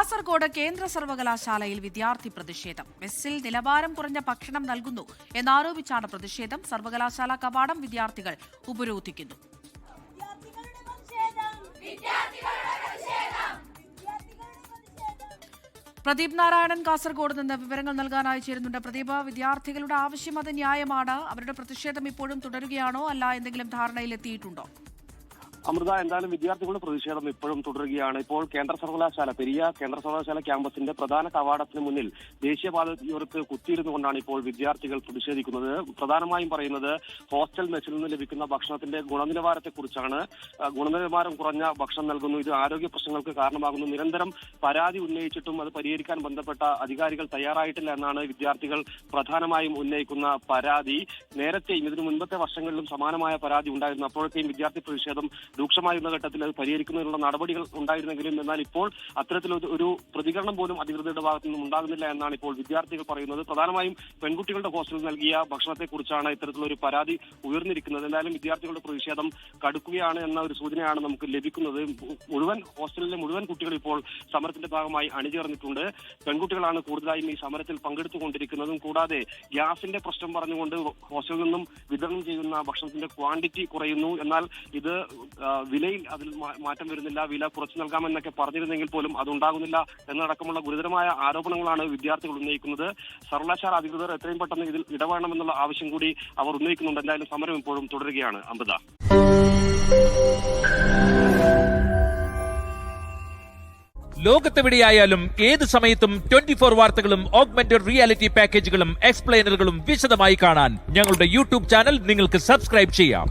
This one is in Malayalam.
കാസർഗോഡ് കേന്ദ്ര സർവകലാശാലയിൽ വിദ്യാർത്ഥി പ്രതിഷേധം. മെസ്സിൽ നിലവാരം കുറഞ്ഞ ഭക്ഷണം നൽകുന്നു എന്നാരോപിച്ചാണ് പ്രതിഷേധം. സർവകലാശാല കവാടം വിദ്യാർത്ഥികൾ ഉപരോധിക്കുന്നു. പ്രദീപ് നാരായണൻ കാസർഗോഡ് നിന്ന് വിവരങ്ങൾ നൽകാനായി ചേരുന്നുണ്ട്. പ്രദീപ്, വിദ്യാർത്ഥികളുടെ ആവശ്യം അത് ന്യായമാണ്. അവരുടെ പ്രതിഷേധം ഇപ്പോഴും തുടരുകയാണോ, അല്ല എന്തെങ്കിലും ധാരണയിലെത്തിയിട്ടുണ്ടോ? അമൃത, എന്തായാലും വിദ്യാർത്ഥികളുടെ പ്രതിഷേധം ഇപ്പോഴും തുടരുകയാണ്. ഇപ്പോൾ കേന്ദ്ര സർവകലാശാല ക്യാമ്പസിന്റെ പ്രധാന കവാടത്തിന് മുന്നിൽ ദേശീയപാതയോരത്ത് കുത്തിയിരുന്നുകൊണ്ടാണ് ഇപ്പോൾ വിദ്യാർത്ഥികൾ പ്രതിഷേധിക്കുന്നത്. പ്രധാനമായും പറയുന്നത് ഹോസ്റ്റൽ മെസ്സിൽ നിന്ന് ലഭിക്കുന്ന ഭക്ഷണത്തിന്റെ ഗുണനിലവാരത്തെക്കുറിച്ചാണ്. ഗുണനിലവാരം കുറഞ്ഞ ഭക്ഷണം നൽകുന്നു, ഇത് ആരോഗ്യ പ്രശ്നങ്ങൾക്ക് കാരണമാകുന്നു. നിരന്തരം പരാതി ഉന്നയിച്ചിട്ടും അത് പരിഹരിക്കാൻ ബന്ധപ്പെട്ട അധികാരികൾ തയ്യാറായിട്ടില്ല എന്നാണ് വിദ്യാർത്ഥികൾ പ്രധാനമായും ഉന്നയിക്കുന്ന പരാതി. നേരത്തെയും ഇതിനു മുൻപത്തെ വർഷങ്ങളിലും സമാനമായ പരാതി ഉണ്ടായിരുന്നു. അപ്പോഴത്തെയും വിദ്യാർത്ഥി പ്രതിഷേധം രൂക്ഷമായിരുന്ന ഘട്ടത്തിൽ അത് പരിഹരിക്കുന്നതിനുള്ള നടപടികൾ ഉണ്ടായിരുന്നെങ്കിലും എന്നാൽ ഇപ്പോൾ അത്തരത്തിലൊരു പ്രതികരണം പോലും അധികൃതരുടെ ഭാഗത്തു നിന്നും ഉണ്ടാകുന്നില്ല എന്നാണ് ഇപ്പോൾ വിദ്യാർത്ഥികൾ പറയുന്നത്. പ്രധാനമായും പെൺകുട്ടികളുടെ ഹോസ്റ്റലിൽ നൽകിയ ഭക്ഷണത്തെക്കുറിച്ചാണ് ഇത്തരത്തിലൊരു പരാതി ഉയർന്നിരിക്കുന്നത്. എന്തായാലും വിദ്യാർത്ഥികളുടെ പ്രതിഷേധം കടുക്കുകയാണ് എന്ന ഒരു സൂചനയാണ് നമുക്ക് ലഭിക്കുന്നത്. ഹോസ്റ്റലിലെ മുഴുവൻ കുട്ടികൾ ഇപ്പോൾ സമരത്തിന്റെ ഭാഗമായി അണിചേർന്നിട്ടുണ്ട്. പെൺകുട്ടികളാണ് കൂടുതലായും ഈ സമരത്തിൽ പങ്കെടുത്തുകൊണ്ടിരിക്കുന്നതും. കൂടാതെ ഗ്യാസിന്റെ പ്രശ്നം പറഞ്ഞുകൊണ്ട് ഹോസ്റ്റലിൽ നിന്നും വിതരണം ചെയ്യുന്ന ഭക്ഷണത്തിന്റെ ക്വാണ്ടിറ്റി കുറയുന്നു. എന്നാൽ ഇത് വിലയിൽ അതിൽ മാറ്റം വരുന്നില്ല, വില കുറച്ചു നൽകാമെന്നൊക്കെ പറഞ്ഞിരുന്നെങ്കിൽ പോലും അതുണ്ടാകുന്നില്ല എന്നടക്കമുള്ള ഗുരുതരമായ ആരോപണങ്ങളാണ് വിദ്യാർത്ഥികൾ ഉന്നയിക്കുന്നത്. സർവകലാശാല അധികൃതർ എത്രയും പെട്ടെന്ന് ഇതിൽ ഇടപെടണമെന്നുള്ള ആവശ്യം കൂടി അവർ ഉന്നയിക്കുന്നുണ്ട്. എന്തായാലും സമരം ഇപ്പോഴും തുടരുകയാണ്. അമൃത, ലോകത്തെവിടെയായാലും ഏത് സമയത്തും 24 വാർത്തകളും ഓഗ്മെന്റഡ് റിയാലിറ്റി പാക്കേജുകളും എക്സ്പ്ലെയിനറുകളും വിശദമായി കാണാൻ ഞങ്ങളുടെ യൂട്യൂബ് ചാനൽ നിങ്ങൾക്ക് സബ്സ്ക്രൈബ് ചെയ്യാം.